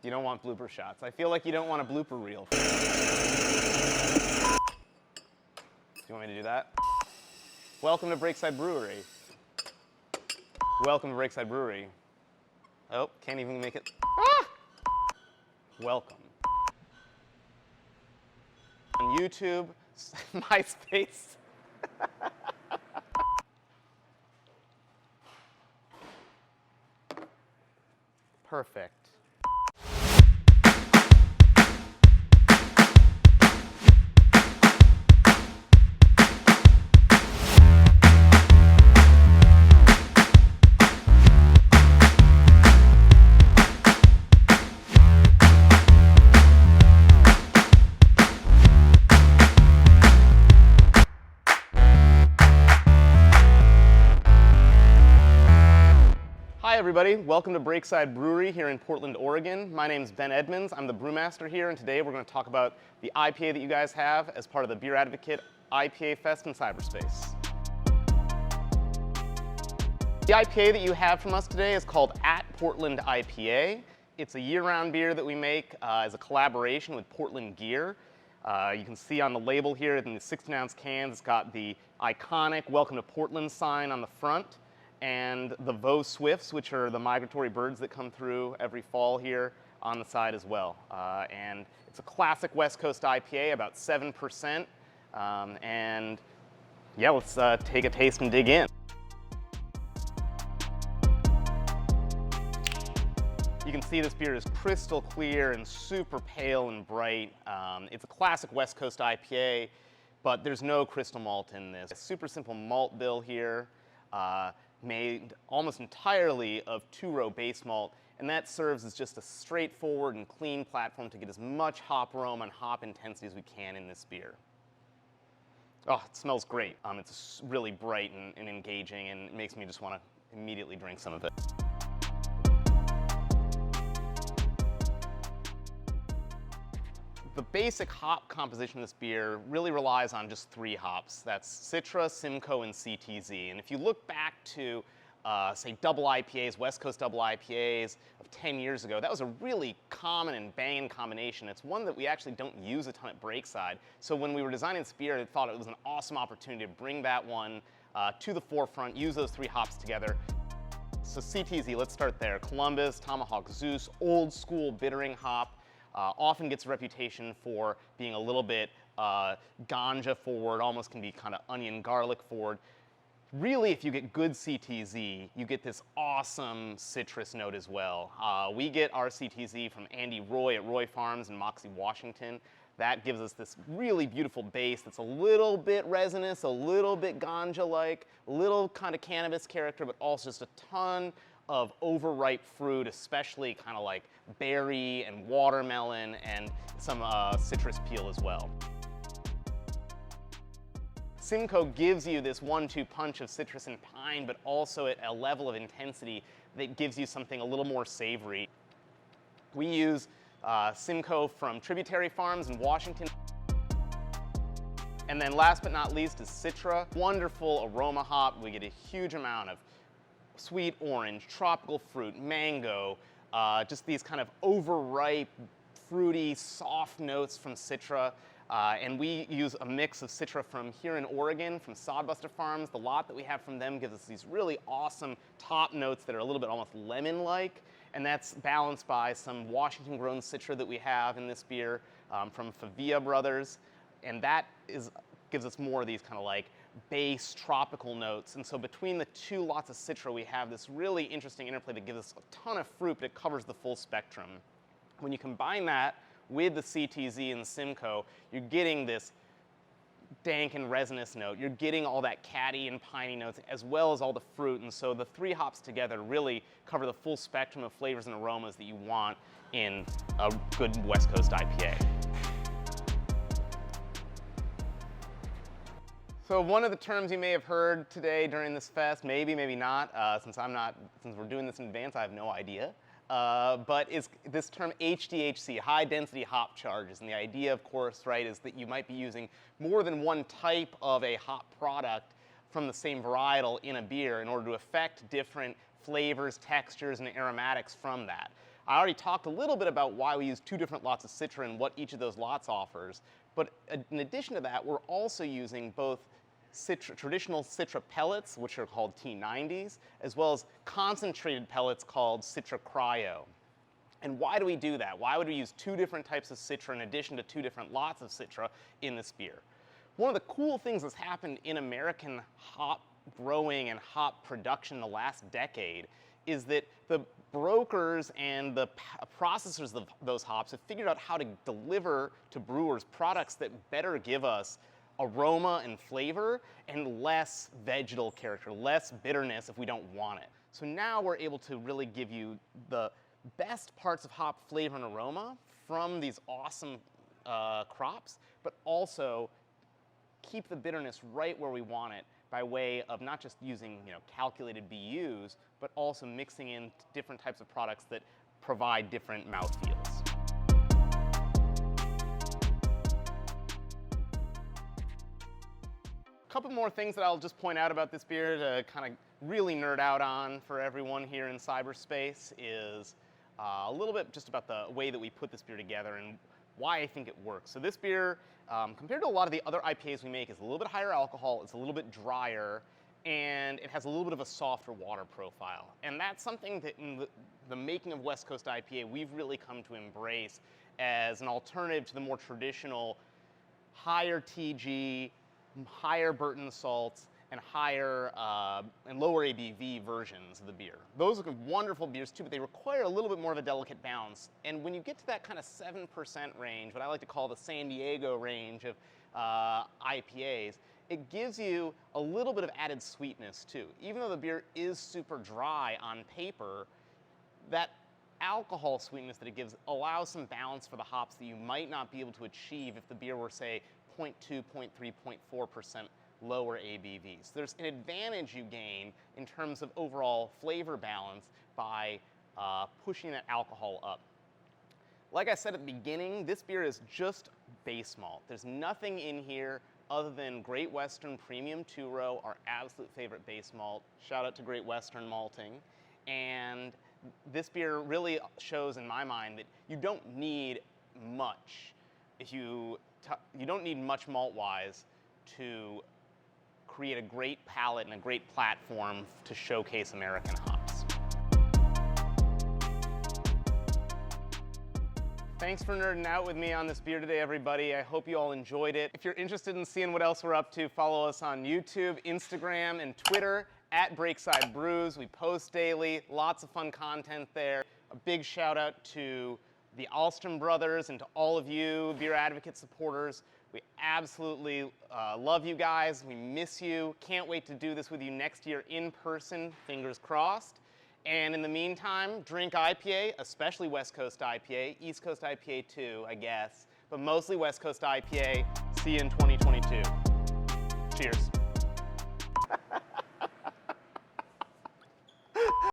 You don't want blooper shots. I feel like you don't want a blooper reel. Do you want me to do that? Welcome to Breakside Brewery. Welcome to Breakside Brewery. Oh, can't even make it. Ah! Welcome. On YouTube, MySpace. Perfect. Hi everybody, welcome to Breakside Brewery here in Portland, Oregon. My name is Ben Edmunds, I'm the brewmaster here, and today we're going to talk about the IPA that you guys have as part of the Beer Advocate IPA Fest in cyberspace. The IPA that you have from us today is called At Portland IPA. It's a year-round beer that we make as a collaboration with Portland Gear. You can see on the label here in the 16-ounce cans, it's got the iconic Welcome to Portland sign on the front, and the Vaux swifts, which are the migratory birds that come through every fall here, on the side as well. And it's a classic West Coast IPA, about 7%. And yeah, let's take a taste and dig in. You can see this beer is crystal clear and super pale and bright. It's a classic West Coast IPA, but there's no crystal malt in this. A super simple malt bill here. Made almost entirely of two-row base malt, and that serves as just a straightforward and clean platform to get as much hop aroma and hop intensity as we can in this beer. Oh, it smells great. It's really bright and engaging, and it makes me just want to immediately drink some of it. The basic hop composition of this beer really relies on just three hops. That's Citra, Simcoe, and CTZ. And if you look back to, say, double IPAs, West Coast double IPAs of 10 years ago, that was a really common and banging combination. It's one that we actually don't use a ton at Breakside. So when we were designing this beer, I thought it was an awesome opportunity to bring that one to the forefront, use those three hops together. So CTZ, let's start there. Columbus, Tomahawk, Zeus, old school bittering hop. Often gets a reputation for being a little bit ganja forward, almost can be kind of onion garlic forward. Really, if you get good CTZ, you get this awesome citrus note as well. We get our CTZ from Andy Roy at Roy Farms in Moxie, Washington. That gives us this really beautiful base that's a little bit resinous, a little bit ganja-like, a little kind of cannabis character, but also just a ton of overripe fruit, especially kind of like berry and watermelon and some citrus peel as well. Simcoe gives you this 1-2 punch of citrus and pine, but also at a level of intensity that gives you something a little more savory. We use Simcoe from Tributary Farms in Washington. And then last but not least is Citra. Wonderful aroma hop. We get a huge amount of sweet orange, tropical fruit, mango, just these kind of overripe, fruity, soft notes from Citra. And we use a mix of Citra from here in Oregon, from Sodbuster Farms. The lot that we have from them gives us these really awesome top notes that are a little bit almost lemon-like. And that's balanced by some Washington-grown Citra that we have in this beer from Favia Brothers. And that gives us more of these kind of like base tropical notes. And so between the two lots of Citra, we have this really interesting interplay that gives us a ton of fruit, but it covers the full spectrum. When you combine that with the CTZ and the Simcoe, you're getting this dank and resinous note. You're getting all that catty and piney notes as well as all the fruit. And so the three hops together really cover the full spectrum of flavors and aromas that you want in a good West Coast IPA. So one of the terms you may have heard today during this fest, maybe, maybe not, since we're doing this in advance, I have no idea. But is this term HDHC, high density hop charges. And the idea, of course, right, is that you might be using more than one type of a hop product from the same varietal in a beer in order to affect different flavors, textures, and aromatics from that. I already talked a little bit about why we use 2 different lots of Citra and what each of those lots offers. But in addition to that, we're also using both traditional Citra pellets, which are called T90s, as well as concentrated pellets called Citra Cryo. And why do we do that? Why would we use 2 different types of Citra in addition to 2 different lots of Citra in this beer? One of the cool things that's happened in American hop growing and hop production the last decade is that the brokers and the processors of those hops have figured out how to deliver to brewers products that better give us aroma and flavor and less vegetal character, less bitterness if we don't want it. So now we're able to really give you the best parts of hop flavor and aroma from these awesome crops, but also keep the bitterness right where we want it by way of not just using calculated BUs, but also mixing in different types of products that provide different mouthfeels. A couple more things that I'll just point out about this beer to kind of really nerd out on for everyone here in cyberspace is a little bit just about the way that we put this beer together and why I think it works. So this beer, compared to a lot of the other IPAs we make, is a little bit higher alcohol, it's a little bit drier, and it has a little bit of a softer water profile. And that's something that in the making of West Coast IPA, we've really come to embrace as an alternative to the more traditional higher TG, higher Burton salts, and higher and lower ABV versions of the beer. Those are wonderful beers too, but they require a little bit more of a delicate balance. And when you get to that kind of 7% range, what I like to call the San Diego range of IPAs, it gives you a little bit of added sweetness too. Even though the beer is super dry on paper, that alcohol sweetness that it gives allows some balance for the hops that you might not be able to achieve if the beer were, say, 0.2, 0.3, 0.4% lower ABV. So there's an advantage you gain in terms of overall flavor balance by pushing that alcohol up. Like I said at the beginning, this beer is just base malt. There's nothing in here other than Great Western Premium 2-Row, our absolute favorite base malt. Shout out to Great Western Malting. And this beer really shows in my mind that you don't need much. You don't need much malt-wise to create a great palate and a great platform to showcase American hops. Thanks for nerding out with me on this beer today, everybody. I hope you all enjoyed it. If you're interested in seeing what else we're up to, follow us on YouTube, Instagram, and Twitter at Breakside Brews. We post daily, lots of fun content there. A big shout out to the Alston brothers and to all of you Beer Advocate supporters. We absolutely love you guys. We miss you. Can't wait to do this with you next year in person, fingers crossed. And in the meantime, drink IPA, especially West Coast IPA, East Coast IPA too, I guess, but mostly West Coast IPA. See you in 2022. Cheers.